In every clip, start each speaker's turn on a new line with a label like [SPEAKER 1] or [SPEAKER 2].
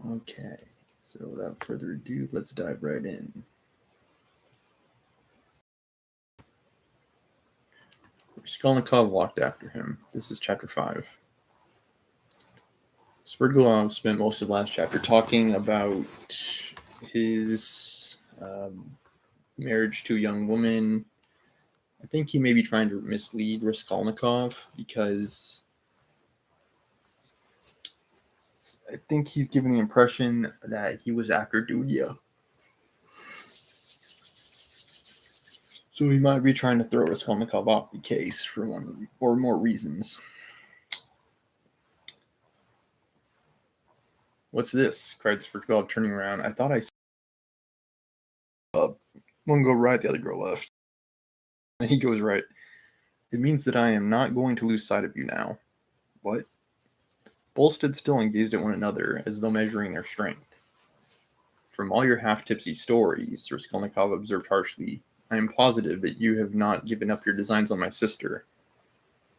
[SPEAKER 1] Okay, so without further ado, let's dive right in. Raskolnikov walked after him. This is chapter 5. Sverdlov spent most of last chapter talking about his marriage to a young woman. I think he may be trying to mislead Raskolnikov because I think he's giving the impression that he was after Dunya. So he might be trying to throw Raskolnikov off the case for one or more reasons. "What's this?" cried Sverdlov, turning around. "I thought I saw one go right, the other go left." And he goes right. "It means that I am not going to lose sight of you now." "What?" Both stood still and gazed at one another, as though measuring their strength. "From all your half-tipsy stories," Raskolnikov observed harshly, "I am positive that you have not given up your designs on my sister,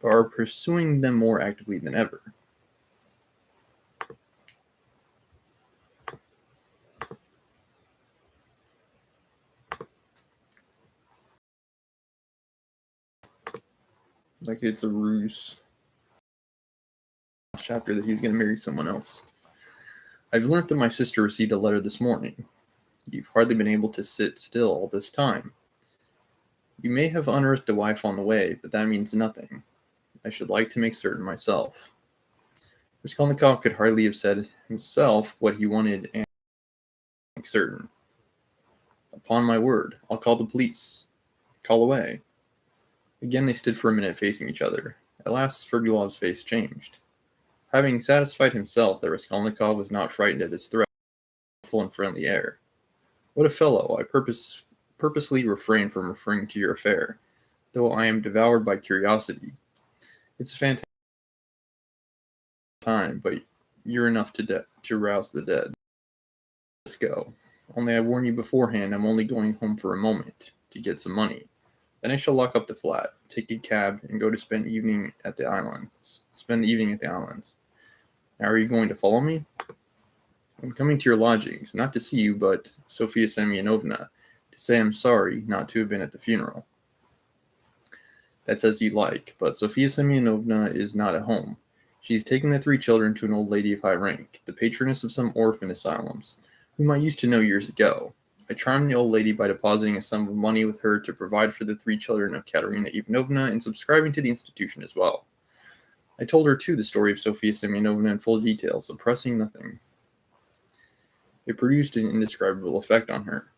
[SPEAKER 1] but are pursuing them more actively than ever." Like it's a ruse. Chapter that he's going to marry someone else. "I've learnt that my sister received a letter this morning. You've hardly been able to sit still all this time. You may have unearthed a wife on the way, but that means nothing. I should like to make certain myself." Raskolnikov could hardly have said himself what he wanted and make certain. "Upon my word, I'll call the police." "Call away." Again they stood for a minute facing each other. At last Sverdlov's face changed. Having satisfied himself that Raskolnikov was not frightened at his threat, full and friendly air. "What a fellow! I purposely refrain from referring to your affair, though I am devoured by curiosity. It's a fantastic time, but you're enough to rouse the dead. Let's go. Only I warn you beforehand, I'm only going home for a moment, to get some money. Then I shall lock up the flat, take a cab, and go to spend the evening at the islands. Now, are you going to follow me? I'm coming to your lodgings, not to see you, but Sofia Semyonovna, to say I'm sorry not to have been at the funeral." "That's as you like, but Sofia Semyonovna is not at home. She's taken the 3 children to an old lady of high rank, the patroness of some orphan asylums, whom I used to know years ago. I charmed the old lady by depositing a sum of money with her to provide for the 3 children of Katerina Ivanovna and subscribing to the institution as well. I told her, too, the story of Sofia Semyonovna in full detail, suppressing nothing. It produced an indescribable effect on her.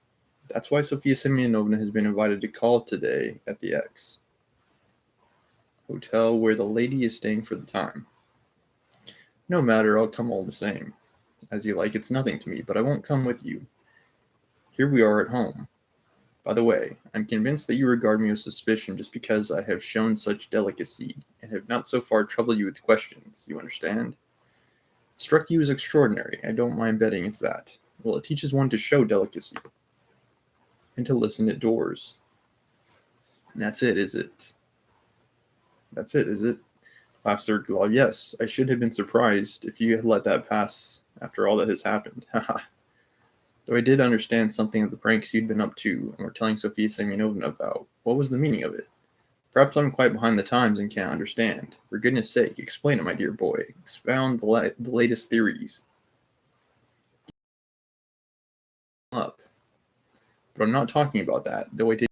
[SPEAKER 1] That's why Sofia Semyonovna has been invited to call today at the X hotel where the lady is staying for the time. No matter, I'll come all the same. As you like, it's nothing to me, but I won't come with you. Here we are at home. By the way, I'm convinced that you regard me with suspicion just because I have shown such delicacy, and have not so far troubled you with questions, you understand? Struck you as extraordinary, I don't mind betting it's that. Well, it teaches one to show delicacy, and to listen at doors. That's it, is it? That's it, is it? Laughed Sverdlov. Yes, I should have been surprised if you had let that pass after all that has happened. Haha. Though I did understand something of the pranks you'd been up to and were telling Sofia Semyonovna about. What was the meaning of it? Perhaps I'm quite behind the times and can't understand. For goodness sake, explain it, my dear boy. Expound the latest theories. Up. But I'm not talking about that, though I did.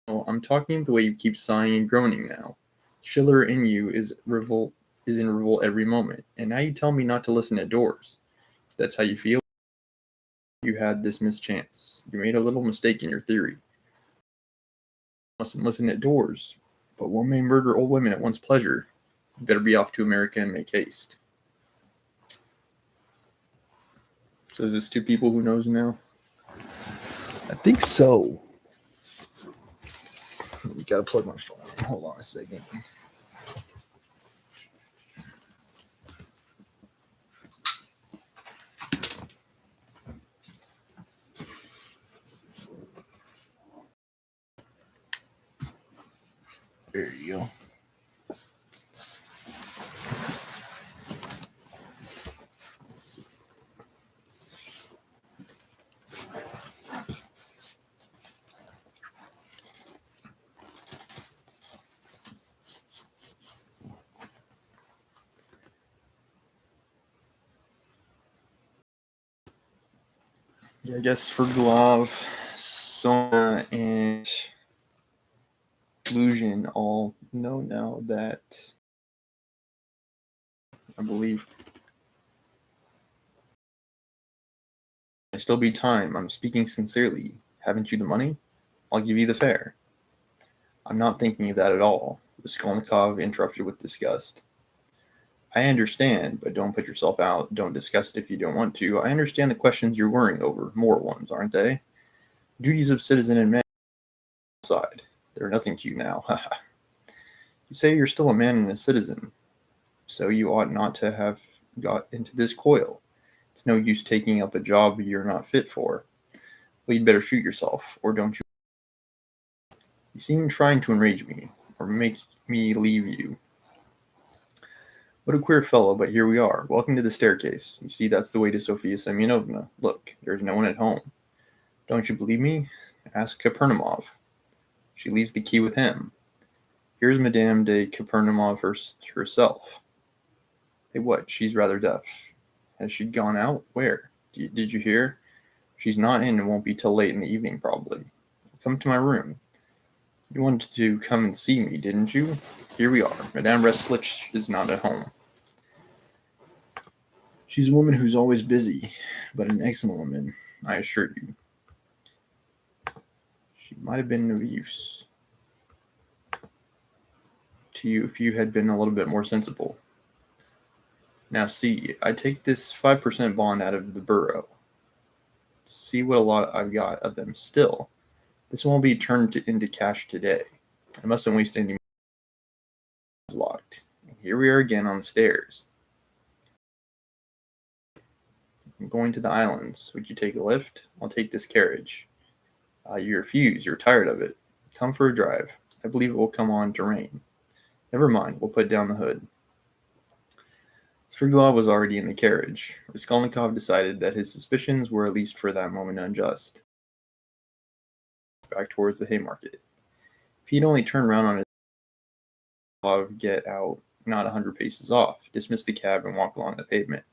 [SPEAKER 1] No, I'm talking the way you keep sighing and groaning now. Schiller in you is in revolt every moment, and now you tell me not to listen at doors. If that's how you feel, you had this mischance. You made a little mistake in your theory. You mustn't listen at doors, but one may murder old women at one's pleasure. You better be off to America and make haste. So is this 2 people who knows now?
[SPEAKER 2] I think so. You gotta plug my phone. Hold on a second. There you go.
[SPEAKER 1] Yeah, I guess Fergalov, Sona, and Illusion all know now that I believe I still be time. I'm speaking sincerely. Haven't you the money? I'll give you the fare. I'm not thinking of that at all, Raskolnikov interrupted with disgust. I understand, but don't put yourself out. Don't discuss it if you don't want to. I understand the questions you're worrying over. More ones, aren't they? Duties of citizen and man side. They're nothing to you now. You say you're still a man and a citizen, so you ought not to have got into this coil. It's no use taking up a job you're not fit for. Well, you'd better shoot yourself, or don't you? You seem trying to enrage me, or make me leave you. What a queer fellow, but here we are. Welcome to the staircase. You see, that's the way to Sofia Semyonovna. Look, there's no one at home. Don't you believe me? Ask Kapernamov. She leaves the key with him. Here's Madame de Kapernamov herself. Hey, what? She's rather deaf. Has she gone out? Where? Did you hear? She's not in and won't be till late in the evening, probably. Come to my room. You wanted to come and see me, didn't you? Here we are. Madame Restlich is not at home. She's a woman who's always busy, but an excellent woman, I assure you. She might have been of use to you if you had been a little bit more sensible. Now see, I take this 5% bond out of the borough. See what a lot I've got of them still. This won't be turned into cash today. I mustn't waste any more. Locked. And here we are again on the stairs. I'm going to the islands. Would you take a lift? I'll take this carriage. You refuse. You're tired of it. Come for a drive. I believe it will come on to rain. Never mind. We'll put down the hood. Svrglov was already in the carriage. Raskolnikov decided that his suspicions were at least for that moment unjust. Back towards the Haymarket. If he'd only turned round on his get out not 100 paces off, dismiss the cab and walk along the pavement.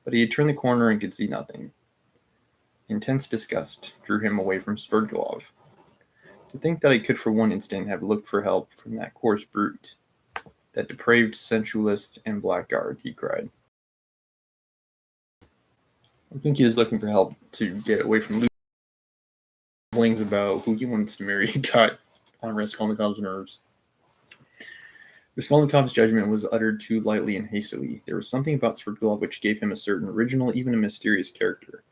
[SPEAKER 1] But he had turned the corner and could see nothing. Intense disgust drew him away from Svrglov. To think that I could for one instant have looked for help from that coarse brute, that depraved sensualist and blackguard, he cried. I think he was looking for help to get away from Luke. Blings about who he wants to marry got on Raskolnikov's nerves. Raskolnikov's judgment was uttered too lightly and hastily. There was something about Svrglov which gave him a certain original, even a mysterious character.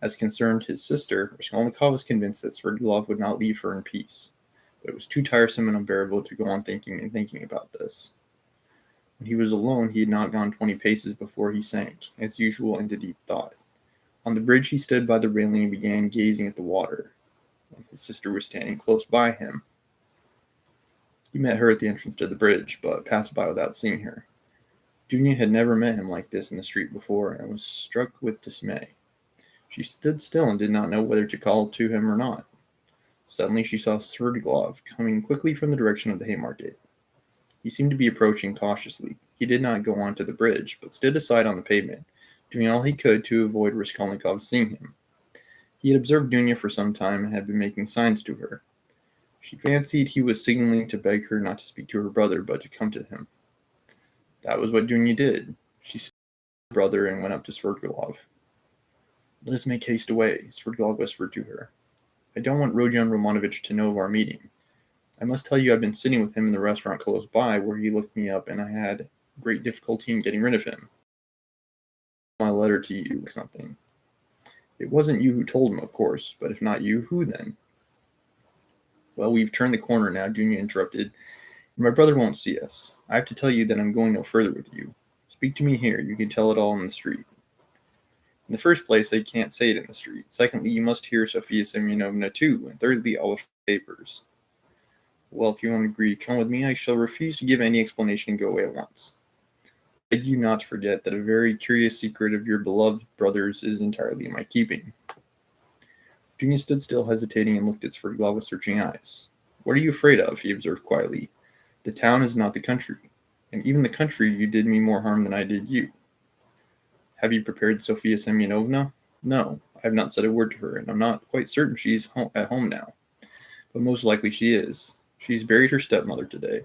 [SPEAKER 1] As concerned his sister, Raskolnikov was convinced that Svrglov would not leave her in peace, but it was too tiresome and unbearable to go on thinking and thinking about this. When he was alone, he had not gone 20 paces before he sank, as usual, into deep thought. On the bridge he stood by the railing and began gazing at the water. His sister was standing close by him. He met her at the entrance to the bridge, but passed by without seeing her. Dunya had never met him like this in the street before, and was struck with dismay. She stood still and did not know whether to call to him or not. Suddenly she saw Svrglov coming quickly from the direction of the Haymarket. He seemed to be approaching cautiously. He did not go on to the bridge, but stood aside on the pavement, doing all he could to avoid Raskolnikov seeing him. He had observed Dunya for some time and had been making signs to her. She fancied he was signaling to beg her not to speak to her brother, but to come to him. That was what Dunya did. She saw her brother and went up to Svrglov. Let us make haste away, Svrglov whispered to her. I don't want Rodion Romanovich to know of our meeting. I must tell you I've been sitting with him in the restaurant close by, where he looked me up, and I had great difficulty in getting rid of him. My letter to you, something. It wasn't you who told him, of course, but if not you, who then? Well, we've turned the corner now, Dunya interrupted. My brother won't see us. I have to tell you that I'm going no further with you. Speak to me here. You can tell it all in the street. In the first place, I can't say it in the street. Secondly, you must hear Sofia Semyonovna too. And thirdly, I will show papers. Well, if you won't agree to come with me, I shall refuse to give any explanation and go away at once. I beg you not to forget that a very curious secret of your beloved brother's is entirely in my keeping. Dunya stood still, hesitating, and looked at Svrglov with searching eyes. What are you afraid of? He observed quietly. The town is not the country, and even the country you did me more harm than I did you. Have you prepared Sofia Semyonovna? No, I I have not said a word to her, and I'm not quite certain she's at home now. But most likely she is. She's buried her stepmother today.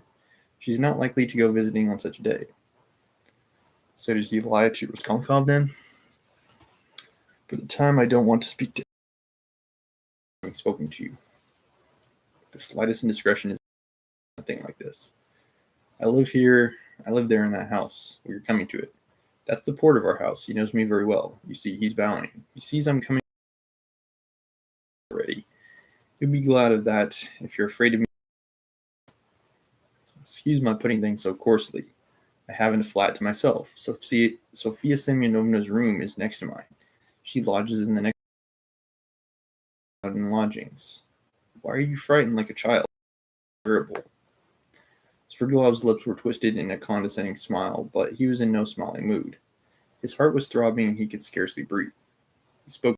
[SPEAKER 1] She's not likely to go visiting on such a day. So did he lie if she was Konkov then? For the time, I don't want to speak to having spoken to you. The slightest indiscretion is nothing like this. I live here. I live there in that house. We are coming to it. That's the port of our house. He knows me very well. You see, he's bowing. He sees I'm coming already. You'll be glad of that if you're afraid of me. Excuse my putting things so coarsely. I haven't a flat to myself. Sophia Semyonovna's room is next to mine. She lodges in the next in lodgings. Why are you frightened like a child? Terrible. Sverdlov's lips were twisted in a condescending smile, but he was in no smiling mood. His heart was throbbing and he could scarcely breathe. He spoke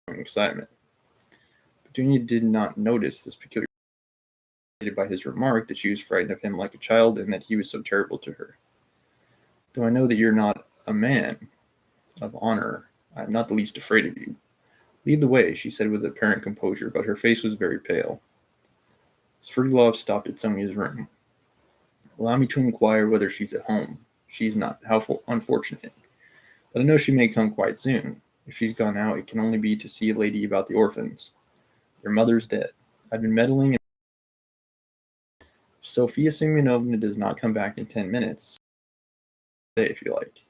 [SPEAKER 1] with excitement. Petunia did not notice this peculiar by his remark that she was frightened of him like a child and that he was so terrible to her. Though I know that you're not a man of honor, I am not the least afraid of you. Lead the way, she said with apparent composure, but her face was very pale. Sverdlov stopped at Sonia's room. Allow me to inquire whether she's at home. She's not. How unfortunate. But I know she may come quite soon. If she's gone out, it can only be to see a lady about the orphans. Their mother's dead. I've been meddling. If Sofia Semyonovna does not come back in 10 minutes, if you like.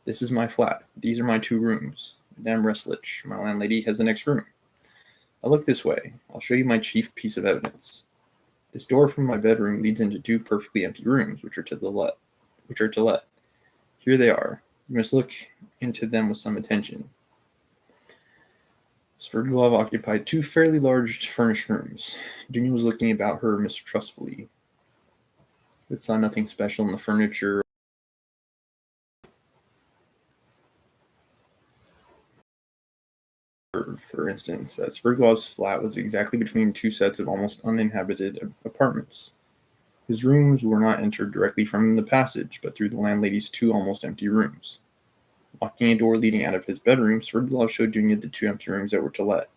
[SPEAKER 1] This is my flat. These are my 2 rooms. Madame Reslich, my landlady, has the next room. Now look this way. I'll show you my chief piece of evidence. This door from my bedroom leads into 2 perfectly empty rooms, which are to let. Here they are. You must look into them with some attention. Sverdlov occupied 2 fairly large furnished rooms. Dunya was looking about her mistrustfully, but saw nothing special in the furniture. For instance, that Sverdlov's flat was exactly between 2 sets of almost uninhabited apartments. His rooms were not entered directly from the passage, but through the landlady's 2 almost empty rooms. Locking a door leading out of his bedroom, Sverdlov showed Dunya the 2 empty rooms that were to let.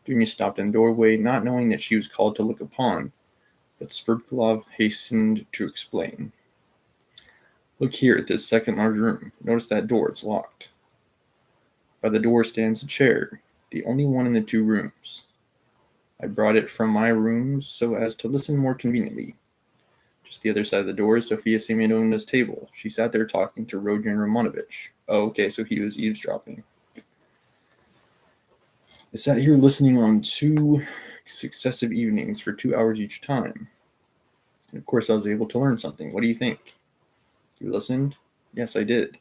[SPEAKER 1] Dunya stopped in the doorway, not knowing that she was called to look upon, but Sverdlov hastened to explain. Look here at this second large room. Notice that door, it's locked. By the door stands a chair, the only one in the 2 rooms. I brought it from my rooms so as to listen more conveniently. Just the other side of the door is Sofia Semyonovna's table. She sat there talking to Rodion Romanovich. Oh, okay, so he was eavesdropping. I sat here listening on 2 successive evenings for 2 hours each time. And of course, I was able to learn something. What do you think? You listened? Yes, I did.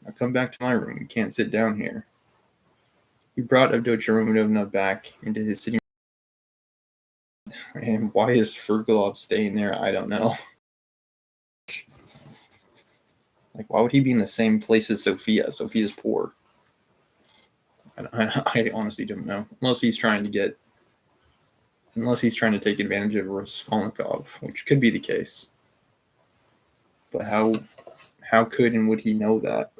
[SPEAKER 1] Now come back to my room. You can't sit down here. He brought Avdotya Romanovna back into his sitting room. And why is Sverdlov staying there? I don't know. Like, why would he be in the same place as Sophia? Sophia's poor. I honestly don't know. Unless he's trying to take advantage of Raskolnikov, which could be the case. But how could and would he know that?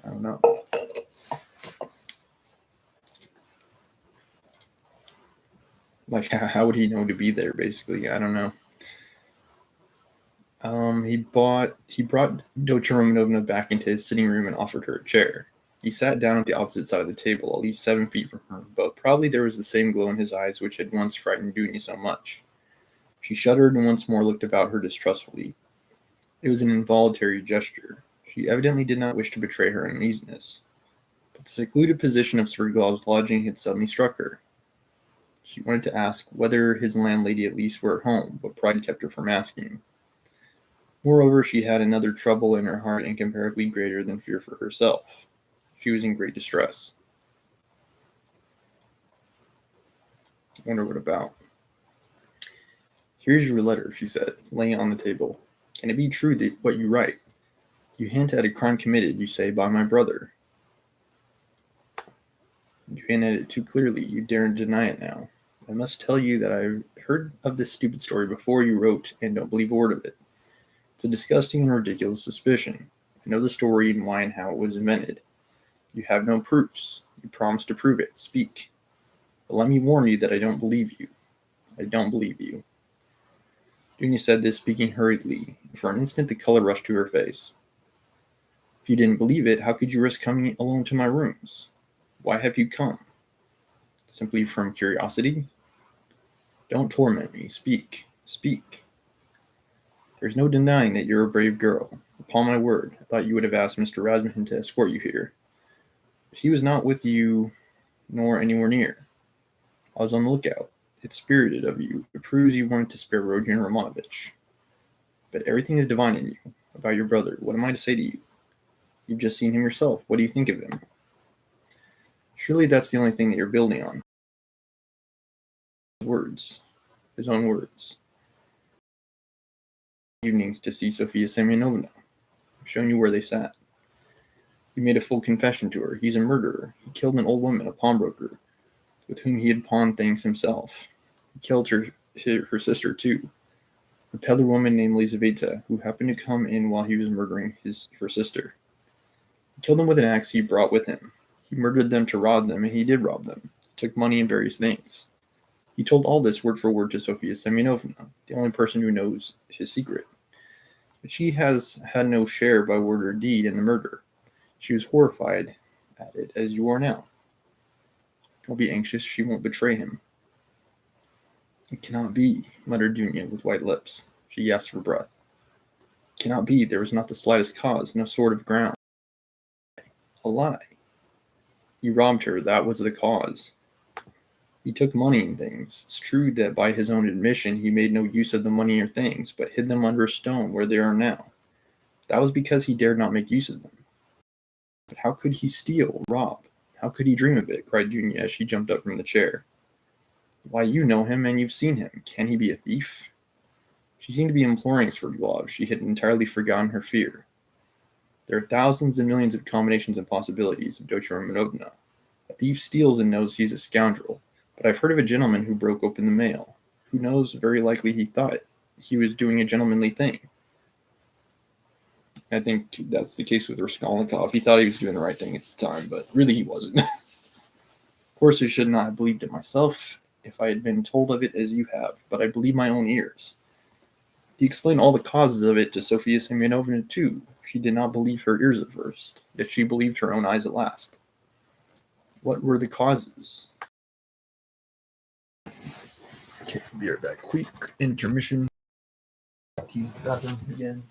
[SPEAKER 1] I don't know. Like, how would he know to be there, basically? I don't know. He brought Dotya Romanovna back into his sitting room and offered her a chair. He sat down at the opposite side of the table, at least 7 feet from her, but probably there was the same glow in his eyes which had once frightened Dunya so much. She shuddered and once more looked about her distrustfully. It was an involuntary gesture. She evidently did not wish to betray her uneasiness. But the secluded position of Sverdlov's lodging had suddenly struck her. She wanted to ask whether his landlady at least were at home, but pride kept her from asking. Moreover, she had another trouble in her heart incomparably greater than fear for herself. She was in great distress. I wonder what about. Here's your letter, she said, laying it on the table. Can it be true that what you write? You hint at a crime committed, you say, by my brother. You hint at it too clearly. You daren't deny it now. I must tell you that I heard of this stupid story before you wrote and don't believe a word of it. It's a disgusting and ridiculous suspicion. I know the story and why and how it was invented. You have no proofs. You promised to prove it. Speak. But let me warn you that I don't believe you. I don't believe you. Dunya said this, speaking hurriedly. For an instant, the color rushed to her face. If you didn't believe it, how could you risk coming alone to my rooms? Why have you come? Simply from curiosity? Don't torment me. Speak. Speak. There's no denying that you're a brave girl. Upon my word, I thought you would have asked Mr. Rasmussen to escort you here. But he was not with you, nor anywhere near. I was on the lookout. It's spirited of you. It proves you wanted to spare Rodion Romanovich. But everything is divine in you. About your brother, what am I to say to you? You've just seen him yourself. What do you think of him? Surely that's the only thing that you're building on. Words. His own words. Evenings to see Sofia Semyonovna. I've shown you where they sat. You made a full confession to her. He's a murderer. He killed an old woman, a pawnbroker, with whom he had pawned things himself. He killed her sister, too. A peddler woman named Lizaveta, who happened to come in while he was murdering her sister. He killed them with an axe he brought with him. He murdered them to rob them, and he did rob them. He took money and various things. He told all this word for word to Sofia Semyonovna, the only person who knows his secret. But she has had no share by word or deed in the murder. She was horrified at it, as you are now. Don't be anxious, she won't betray him. It cannot be, muttered Dunya with white lips. She gasped for breath. It cannot be, there was not the slightest cause, no sort of ground. A lie. He robbed her, that was the cause. He took money and things. It's true that by his own admission he made no use of the money or things, but hid them under a stone where they are now. That was because he dared not make use of them. But how could he steal, rob? How could he dream of it? Cried Dunya as she jumped up from the chair. Why, you know him and you've seen him. Can he be a thief? She seemed to be imploring Sverdlov. She had entirely forgotten her fear. There are thousands and millions of combinations and possibilities of Dotya Romanovna. A thief steals and knows he's a scoundrel. But I've heard of a gentleman who broke open the mail. Who knows, very likely he thought he was doing a gentlemanly thing. I think that's the case with Raskolnikov. He thought he was doing the right thing at the time, but really he wasn't. Of course, I should not have believed it myself if I had been told of it as you have, but I believe my own ears. He explained all the causes of it to Sofia Semyonovna, too. She did not believe her ears at first, yet she believed her own eyes at last. What were the causes? Okay, be right back. Quick intermission. To use the bathroom again.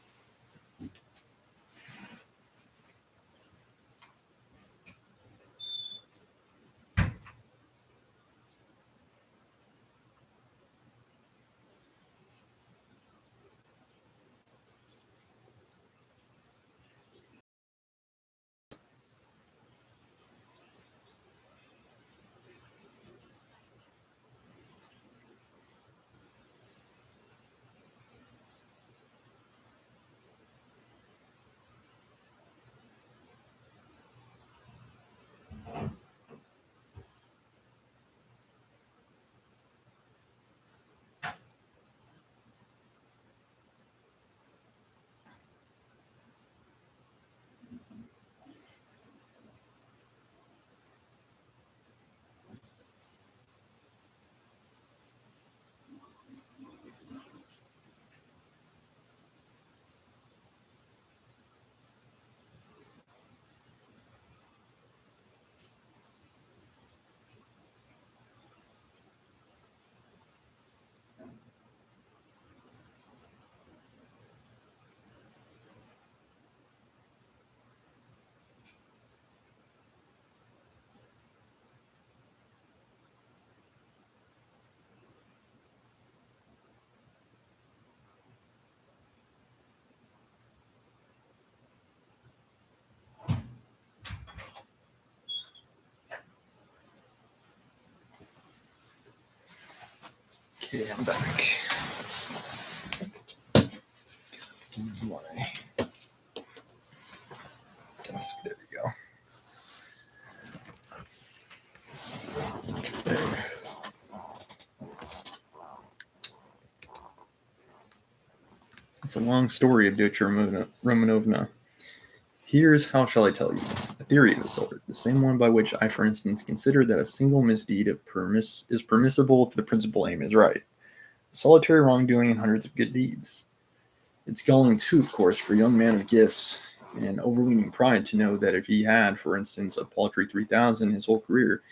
[SPEAKER 1] Okay, I'm back. My desk, there we go. It's a long story of Dotya Romanovna. Here's how shall I tell you, a theory of a sort, the same one by which I, for instance, consider that a single misdeed is permissible if the principal aim is right. Solitary wrongdoing and hundreds of good deeds. It's galling too, of course, for a young man of gifts and overweening pride to know that if he had, for instance, a paltry 3,000 his whole career,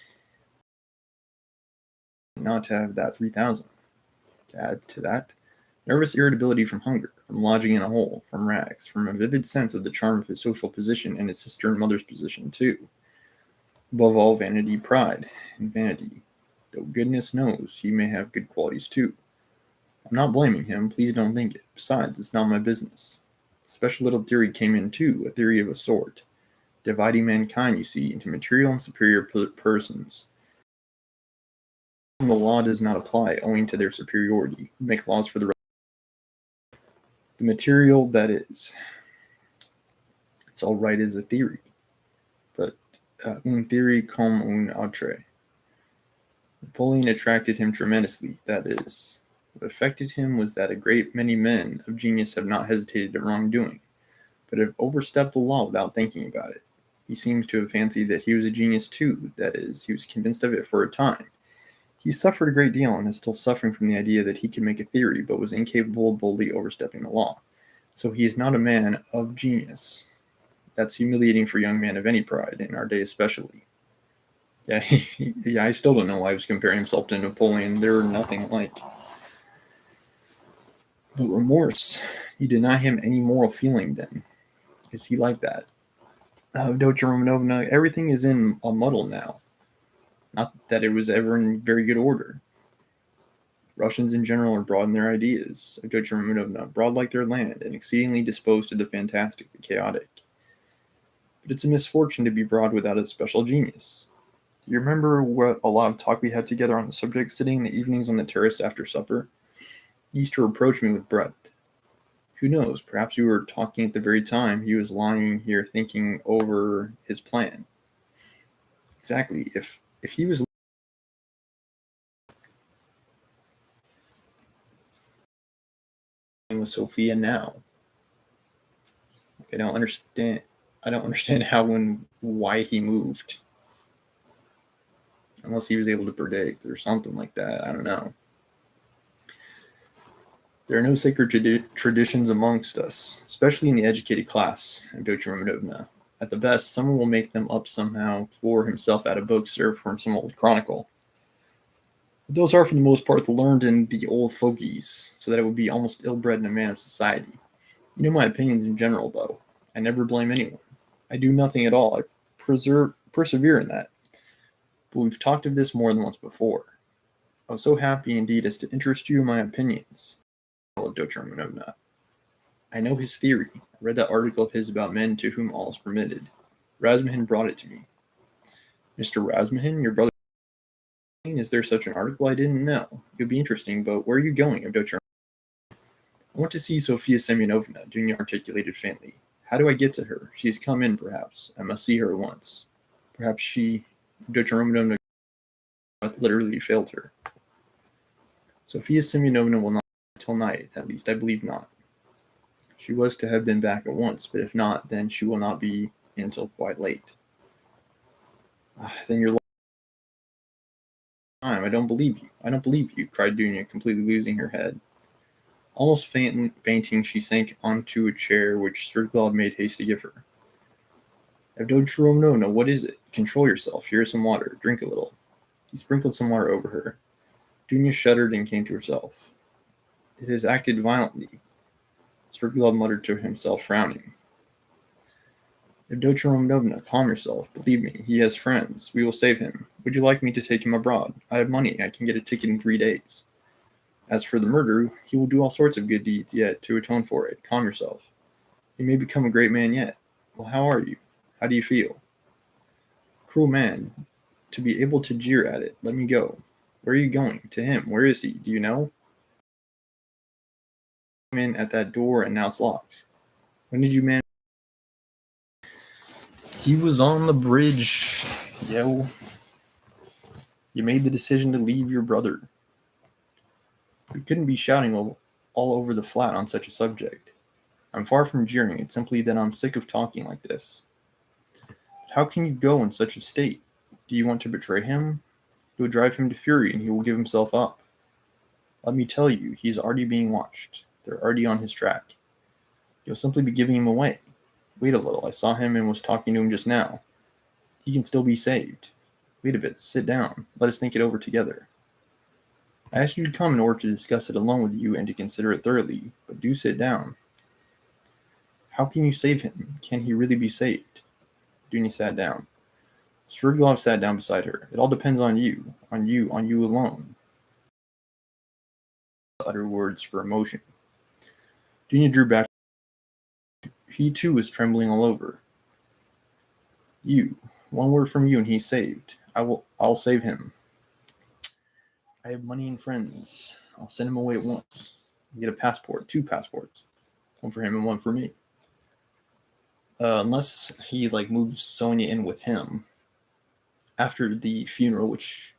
[SPEAKER 1] not to have that 3,000. To add to that, nervous irritability from hunger, from lodging in a hole, from rags, from a vivid sense of the charm of his social position and his sister and mother's position too. Above all, vanity, pride, and vanity, though goodness knows he may have good qualities too. I'm not blaming him, please don't think it. Besides, it's not my business. Special little theory came in too, a theory of a sort. Dividing mankind, you see, into material and superior persons. The law does not apply owing to their superiority. We make laws for the material, that is. It's all right as a theory, but un theory comme un autre. Napoleon attracted him tremendously, that is. What affected him was that a great many men of genius have not hesitated at wrongdoing, but have overstepped the law without thinking about it. He seems to have fancied that he was a genius too, that is, he was convinced of it for a time. He suffered a great deal and is still suffering from the idea that he could make a theory, but was incapable of boldly overstepping the law. So he is not a man of genius. That's humiliating for a young man of any pride, in our day especially. Yeah, I still don't know why he was comparing himself to Napoleon. They're nothing alike. But remorse, you deny him any moral feeling then. Is he like that? Avdotya Romanovna, everything is in a muddle now. Not that it was ever in very good order. Russians in general are broad in their ideas, Avdotya Romanovna, broad like their land, and exceedingly disposed to the fantastic, the chaotic. But it's a misfortune to be broad without a special genius. Do you remember what a lot of talk we had together on the subject sitting in the evenings on the terrace after supper? He used to reproach me with breadth. Who knows, perhaps we were talking at the very time he was lying here thinking over his plan. Exactly, if he was with Sophia now, I don't understand how and why he moved. Unless he was able to predict or something like that. I don't know. There are no sacred traditions amongst us, especially in the educated class, Avdotya Romanovna. At the best, someone will make them up somehow for himself out of books or from some old chronicle. But those are, for the most part, the learned and the old fogies, so that it would be almost ill-bred in a man of society. You know my opinions in general, though. I never blame anyone. I do nothing at all. I persevere in that. But we've talked of this more than once before. I was so happy indeed as to interest you in my opinions, Avdotya Romanovna. I know his theory. I read that article of his about men to whom all is permitted. Razmuhin brought it to me. Mr. Razmuhin, your brother? Is there such an article? I didn't know. It would be interesting, but where are you going, Avdotya? I want to see Sophia Semyonovna, Dunya articulated faintly. How do I get to her? She has come in, perhaps. I must see her at once. Perhaps she, Avdotya Romanovna, literally failed her. Sophia Semyonovna will not till night, at least I believe not. She was to have been back at once, but if not, then she will not be until quite late. Then you're time. I don't believe you. I don't believe you, cried Dunya, completely losing her head. Almost fainting, she sank onto a chair which Striglov made haste to give her. Avdotya Romanovna, what is it? Control yourself. Here is some water. Drink a little. He sprinkled some water over her. Dunya shuddered and came to herself. It has acted violently, Striglov muttered to himself, frowning. Avdotya Romanovna, calm yourself. Believe me, he has friends. We will save him. Would you like me to take him abroad? I have money. I can get a ticket in 3 days. As for the murder, he will do all sorts of good deeds yet to atone for it. Calm yourself. He may become a great man yet. Well, how are you? How do you feel? Cruel man. To be able to jeer at it. Let me go. Where are you going? To him. Where is he? Do you know? I'm in at that door and now it's locked. When did you manage? He was on the bridge. Yo. You made the decision to leave your brother. We couldn't be shouting all over the flat on such a subject. I'm far from jeering. It's simply that I'm sick of talking like this. How can you go in such a state? Do you want to betray him? It will drive him to fury and he will give himself up. Let me tell you, he is already being watched. They're already on his track. You'll simply be giving him away. Wait a little. I saw him and was talking to him just now. He can still be saved. Wait a bit. Sit down. Let us think it over together. I asked you to come in order to discuss it alone with you and to consider it thoroughly, but do sit down. How can you save him? Can he really be saved? Dunya sat down. Sverdlov sat down beside her. It all depends on you alone. Uttered words for emotion. Dunya drew back. He too was trembling all over. You. One word from you and he's saved. I'll save him. I have money and friends. I'll send him away at once. Get a passport, 2 passports. One for him and one for me. Unless he moves Sonia in with him after the funeral, which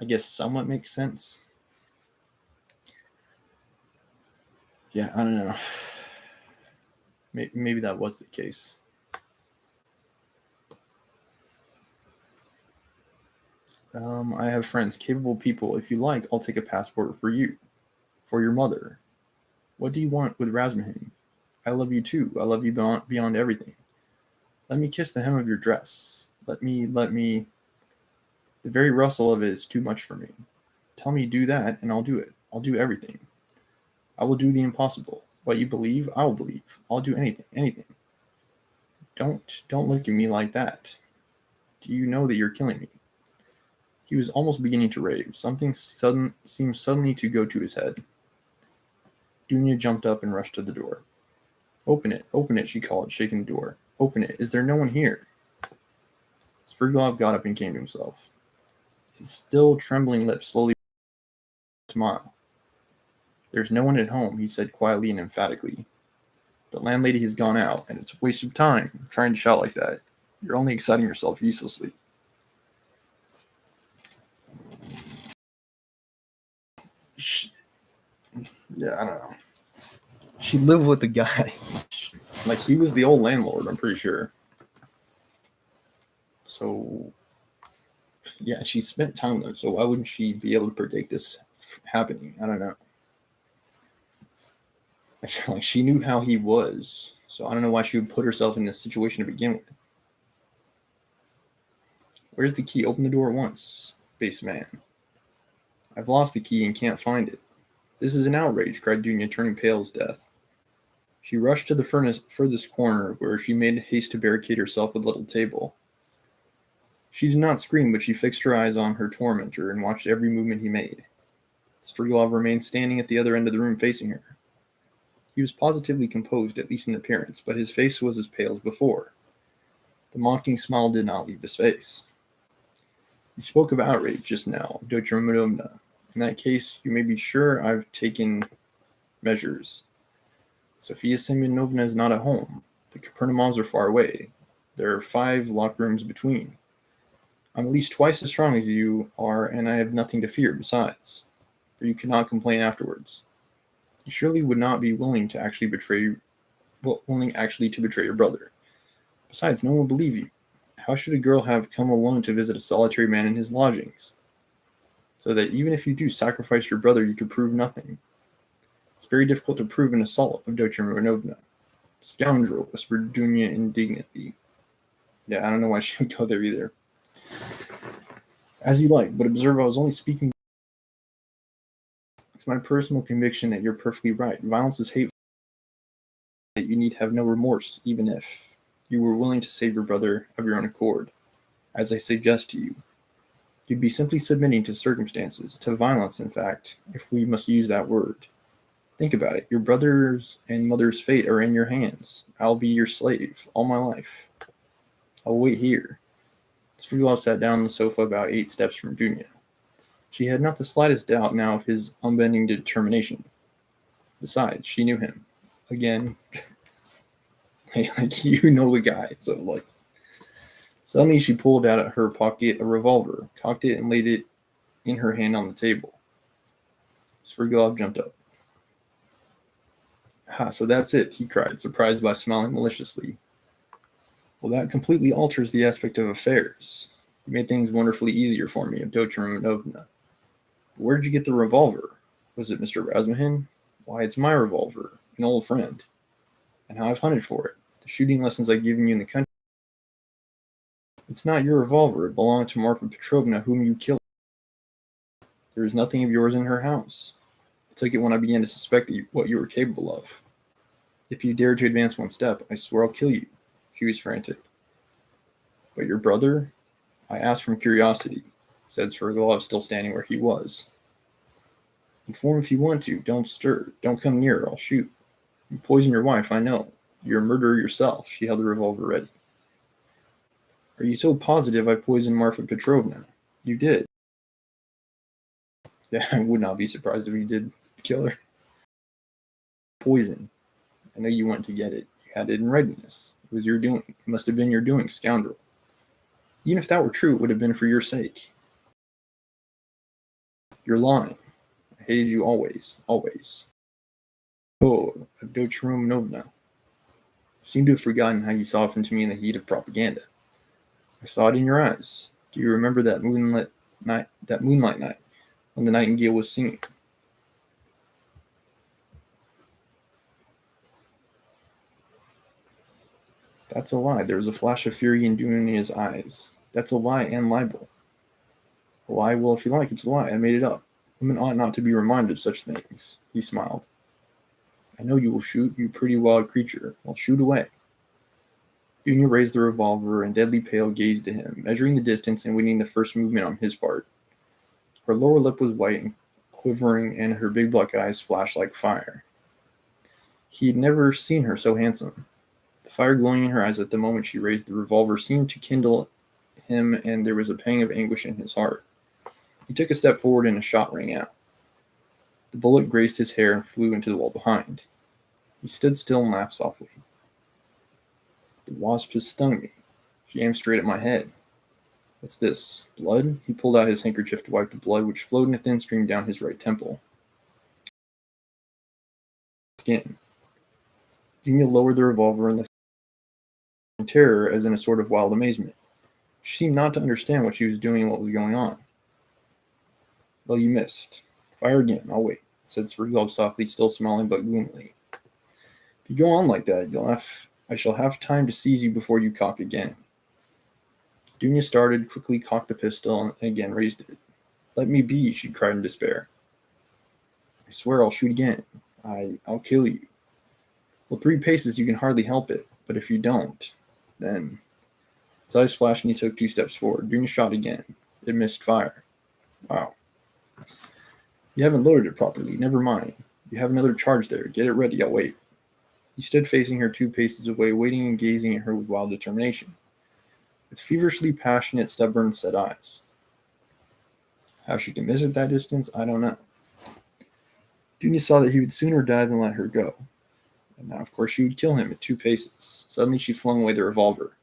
[SPEAKER 1] I guess somewhat makes sense. Yeah, I don't know. Maybe that was the case. I have friends, capable people. If you like, I'll take a passport for you. For your mother. What do you want with Razmahin? I love you too. I love you beyond everything. Let me kiss the hem of your dress. Let me. The very rustle of it is too much for me. Tell me do that, and I'll do it. I'll do everything. I will do the impossible. What you believe, I will believe. I'll do anything. Don't look at me like that. Do you know that you're killing me? He was almost beginning to rave. Something seemed suddenly to go to his head. Dunya jumped up and rushed to the door. Open it, she called, shaking the door. Open it. Is there no one here? Sverdlov got up and came to himself. His still trembling lips slowly smiled. There's no one at home, he said quietly and emphatically. The landlady has gone out, and it's a waste of time trying to shout like that. You're only exciting yourself uselessly. Yeah, I don't know. She lived with the guy. He was the old landlord, I'm pretty sure. So, yeah, she spent time with him, so why wouldn't she be able to predict this happening? I don't know. She knew how he was, so I don't know why she would put herself in this situation to begin with. Where's the key? Open the door at once, base man. I've lost the key and can't find it. This is an outrage, cried Dunya, turning pale as death. She rushed to the furthest corner, where she made haste to barricade herself with a little table. She did not scream, but she fixed her eyes on her tormentor and watched every movement he made. Sverdlov remained standing at the other end of the room facing her. He was positively composed, at least in appearance, but his face was as pale as before. The mocking smile did not leave his face. You spoke of outrage just now, Dotya Romanovna. In that case, you may be sure I've taken measures. Sofia Semyonovna is not at home. The Kapernamovs are far away. There are 5 locked rooms between. I'm at least twice as strong as you are, and I have nothing to fear besides. For you cannot complain afterwards. You surely would not be willing to actually betray your brother. Besides, no one will believe you. How should a girl have come alone to visit a solitary man in his lodgings? So that even if you do sacrifice your brother, you could prove nothing. It's very difficult to prove an assault of Dotya Romanovna. Scoundrel, whispered Dunya indignantly. Yeah, I don't know why she would go there either. As you like, but observe I was only speaking. It's my personal conviction that you're perfectly right. Violence is hateful. You need have no remorse, even if you were willing to save your brother of your own accord. As I suggest to you, you'd be simply submitting to circumstances, to violence, in fact, if we must use that word. Think about it. Your brother's and mother's fate are in your hands. I'll be your slave all my life. I'll wait here. Sverdlov sat down on the sofa about 8 steps from Dunya. She had not the slightest doubt now of his unbending determination. Besides, she knew him. Again, you know the guy. So, suddenly she pulled out of her pocket a revolver, cocked it, and laid it in her hand on the table. Sverdlov jumped up. Ha, so that's it, he cried, surprised by smiling maliciously. Well, that completely alters the aspect of affairs. You made things wonderfully easier for me, Avdotya Romanovna. Where did you get the revolver? Was it Mr. Razmahin? Why, it's my revolver, an old friend. And how I've hunted for it. The shooting lessons I've given you in the country. It's not your revolver. It belonged to Marfa Petrovna, whom you killed. There is nothing of yours in her house. I took it when I began to suspect what you were capable of. If you dare to advance one step, I swear I'll kill you. She was frantic. But your brother? I asked from curiosity, said Sverdlov, still standing where he was. Inform if you want to. Don't stir. Don't come near, I'll shoot. You poisoned your wife, I know. You're a murderer yourself. She held the revolver ready. Are you so positive I poisoned Marfa Petrovna? You did. Yeah, I would not be surprised if you did kill her. Poison. I know you went to get it. You had it in readiness. It was your doing. It must have been your doing, scoundrel. Even if that were true, it would have been for your sake. You're lying. I hated you always, always. Oh, Avdotya Romanovna. You seem to have forgotten how you softened to me in the heat of propaganda. I saw it in your eyes. Do you remember that moonlight night when the nightingale was singing? That's a lie. There was a flash of fury in Dunia's eyes. That's a lie and libel. A lie? Well, if you like, it's a lie. I made it up. Women ought not to be reminded of such things. He smiled. I know you will shoot, you pretty wild creature. Well, shoot away. Dunya raised the revolver and, deadly pale, gazed at him, measuring the distance and waiting the first movement on his part. Her lower lip was white and quivering, and her big black eyes flashed like fire. He had never seen her so handsome. The fire glowing in her eyes at the moment she raised the revolver seemed to kindle him, and there was a pang of anguish in his heart. He took a step forward and a shot rang out. The bullet grazed his hair and flew into the wall behind. He stood still and laughed softly. The wasp has stung me. She aimed straight at my head. What's this? Blood? He pulled out his handkerchief to wipe the blood, which flowed in a thin stream down his right temple. Skin. Dunya lowered the revolver and looked in terror, as in a sort of wild amazement. She seemed not to understand what she was doing and what was going on. Well, you missed. Fire again. I'll wait, said Sverdlov softly, still smiling but gloomily. If you go on like that, I shall have time to seize you before you cock again. Dunya started, quickly cocked the pistol, and again raised it. Let me be, she cried in despair. I swear I'll shoot again. I'll kill you. Well, 3 paces you can hardly help it, but if you don't, then... His eyes flashed and he took 2 steps forward. Dunya shot again. It missed fire. Wow. You haven't loaded it properly. Never mind. You have another charge there. Get it ready. I'll wait. He stood facing her 2 paces away, waiting and gazing at her with wild determination, with feverishly passionate, stubborn, set eyes. How she could miss at that distance, I don't know. Dunya saw that he would sooner die than let her go. And now, of course, she would kill him at 2 paces. Suddenly she flung away the revolver.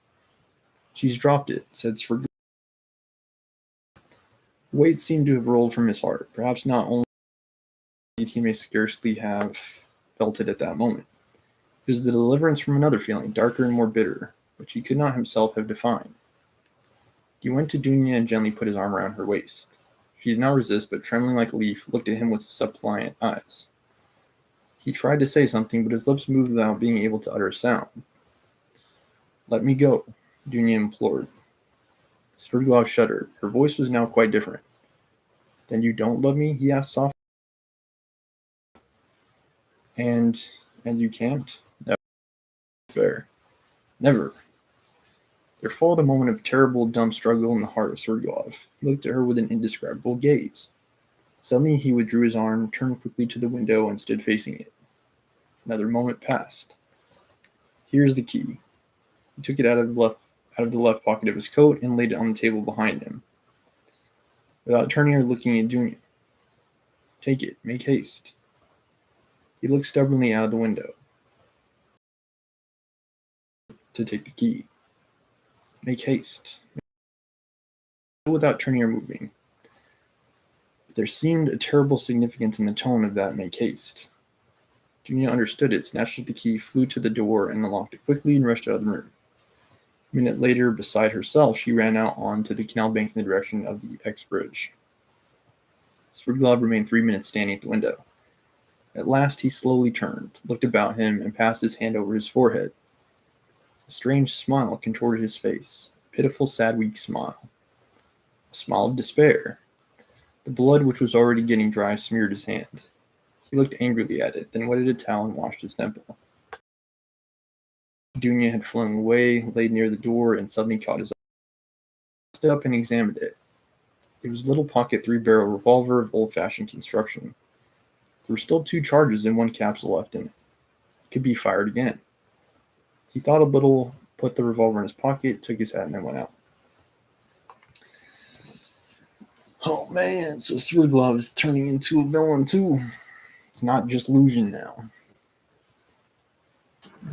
[SPEAKER 1] She's dropped it, said Sverdlov. Weight seemed to have rolled from his heart. Perhaps not only he may scarcely have felt it at that moment. It was the deliverance from another feeling, darker and more bitter, which he could not himself have defined. He went to Dunya and gently put his arm around her waist. She did not resist, but trembling like a leaf, looked at him with suppliant eyes. He tried to say something, but his lips moved without being able to utter a sound. Let me go, Dunya implored. Sverdlov shuddered. Her voice was now quite different. Then you don't love me? He asked softly. And you can't? Never. Fair. Never. There followed a moment of terrible, dumb struggle in the heart of Sverdlov. He looked at her with an indescribable gaze. Suddenly he withdrew his arm, turned quickly to the window, and stood facing it. Another moment passed. Here's the key. He took it out of the left pocket of his coat and laid it on the table behind him, without turning or looking at Dunya. Take it. Make haste. He looked stubbornly out of the window to take the key. Make haste. Without turning or moving. There seemed a terrible significance in the tone of that make haste. Dunya understood it, snatched up the key, flew to the door, and unlocked it quickly and rushed out of the room. A minute later, beside herself, she ran out onto the canal bank in the direction of the X bridge. Sverdlov remained 3 minutes standing at the window. At last he slowly turned, looked about him, and passed his hand over his forehead. A strange smile contorted his face, a pitiful, sad, weak smile. A smile of despair. The blood, which was already getting dry, smeared his hand. He looked angrily at it, then wetted a towel and washed his temple. Dunya had flown away, laid near the door, and suddenly caught his eye. He stood up and examined it. It was a little pocket 3-barrel revolver of old-fashioned construction. There were still 2 charges and 1 capsule left in it. It could be fired again. He thought a little, put the revolver in his pocket, took his hat, and then went out. Oh man, so Sverdlov is turning into a villain too. It's not just Luzhin now.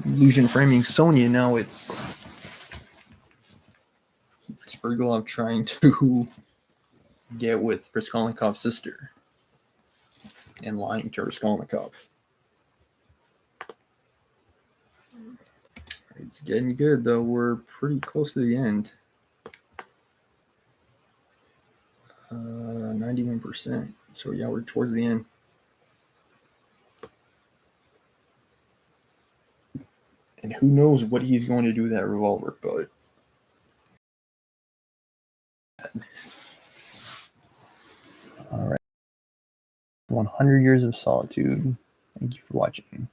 [SPEAKER 1] Luzhin framing Sonya, now it's Sverdlov trying to get with Raskolnikov's sister and lying to Raskolnikov. It's getting good, though. We're pretty close to the end. 91%. So, yeah, we're towards the end. And who knows what he's going to do with that revolver, but... All right. 100 Years of Solitude. Thank you for watching.